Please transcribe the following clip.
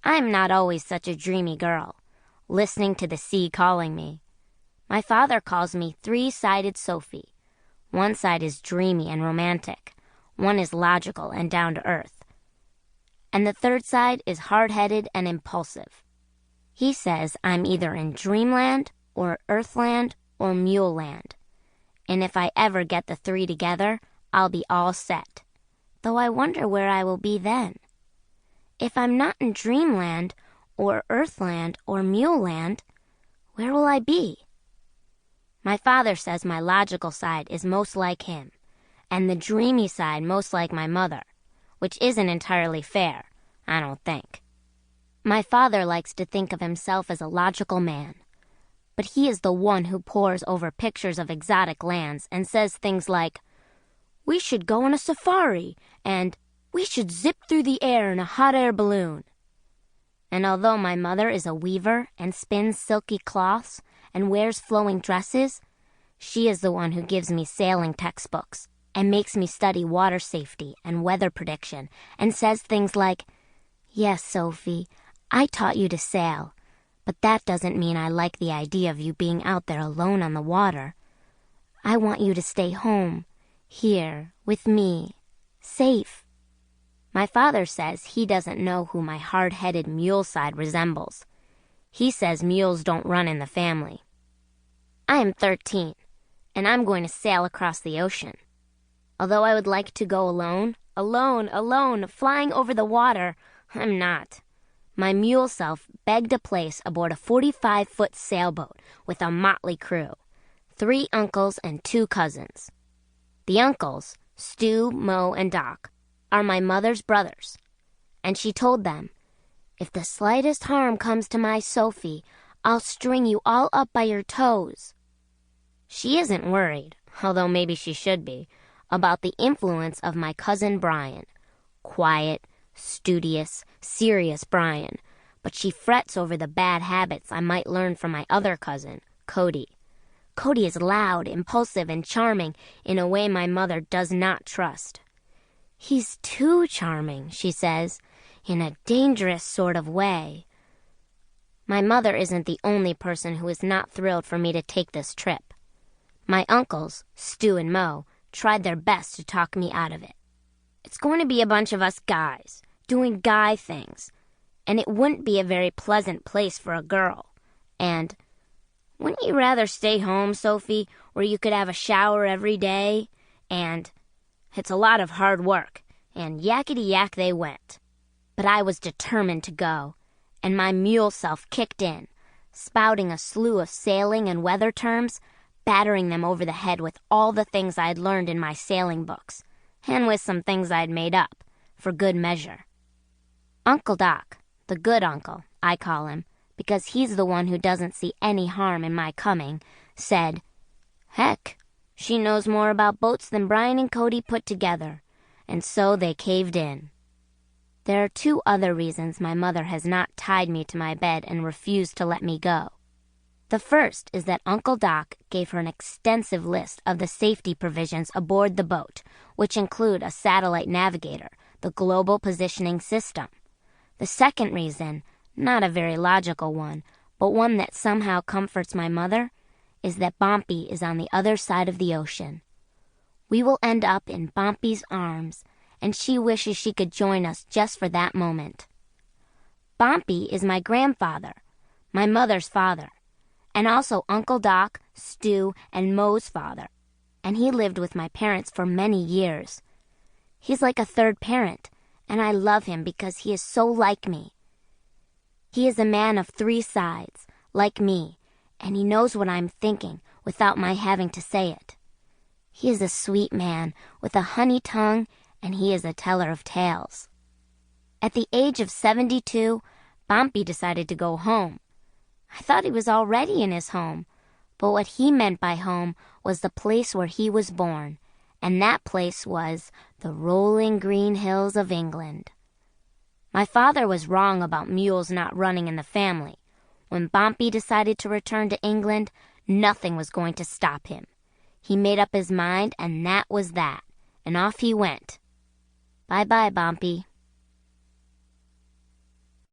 I'm not always such a dreamy girl, listening to the sea calling me. My father calls me three-sided Sophie. One side is dreamy and romantic. One is logical and down to earth. And the third side is hard-headed and impulsive. He says I'm either in dreamland or earthland or muleland. And if I ever get the three together, I'll be all set. Though I wonder where I will be then. If I'm not in dreamland or earthland or muleland, where will I be? My father says my logical side is most like him, and the dreamy side most like my mother, which isn't entirely fair, I don't think. My father likes to think of himself as a logical man, but he is the one who pores over pictures of exotic lands and says things like, "We should go on a safari," and "We should zip through the air in a hot air balloon." And although my mother is a weaver and spins silky cloths and wears flowing dresses, she is the one who gives me sailing textbooks and makes me study water safety and weather prediction and says things like, "Yes, Sophie, I taught you to sail, but that doesn't mean I like the idea of you being out there alone on the water. I want you to stay home, here, with me, safe." My father says he doesn't know who my hard-headed mule side resembles. He says mules don't run in the family. I am 13, and I'm going to sail across the ocean. Although I would like to go alone, flying over the water, I'm not. My mule self begged a place aboard a 45-foot sailboat with a motley crew, 3 uncles and 2 cousins. The uncles, Stu, Mo, and Doc, are my mother's brothers, and she told them, "If the slightest harm comes to my Sophie, I'll string you all up by your toes." She isn't worried, although maybe she should be, about the influence of my cousin Brian. Quiet, studious, serious Brian, but she frets over the bad habits I might learn from my other cousin, Cody. Cody is loud, impulsive, and charming in a way my mother does not trust. "He's too charming," she says, "in a dangerous sort of way." My mother isn't the only person who is not thrilled for me to take this trip. My uncles, Stu and Mo, tried their best to talk me out of it. It's going to be a bunch of us guys, doing guy things, and it wouldn't be a very pleasant place for a girl. And, "Wouldn't you rather stay home, Sophie, where you could have a shower every day?" And, "It's a lot of hard work," and yakety-yak they went. But I was determined to go, and my mule self kicked in, spouting a slew of sailing and weather terms, battering them over the head with all the things I'd learned in my sailing books, and with some things I'd made up, for good measure. Uncle Doc, the good uncle, I call him, because he's the one who doesn't see any harm in my coming, said, "Heck, she knows more about boats than Brian and Cody put together," and so they caved in. There are 2 other reasons my mother has not tied me to my bed and refused to let me go. The first is that Uncle Doc gave her an extensive list of the safety provisions aboard the boat, which include a satellite navigator, the global positioning system. The second reason, not a very logical one, but one that somehow comforts my mother, is that Bompie is on the other side of the ocean. We will end up in Bompie's arms, and she wishes she could join us just for that moment. Bompie is my grandfather, my mother's father, and also Uncle Doc, Stu, and Mo's father, and he lived with my parents for many years. He's like a third parent, and I love him because he is so like me. He is a man of 3 sides, like me, and he knows what I'm thinking without my having to say it. He is a sweet man with a honey tongue, and he is a teller of tales. At the age of 72, Bompie decided to go home. I thought he was already in his home, but what he meant by home was the place where he was born, and that place was the rolling green hills of England. My father was wrong about mules not running in the family. When Bompie decided to return to England, nothing was going to stop him. He made up his mind, and that was that, and off he went. Bye-bye, Bompie.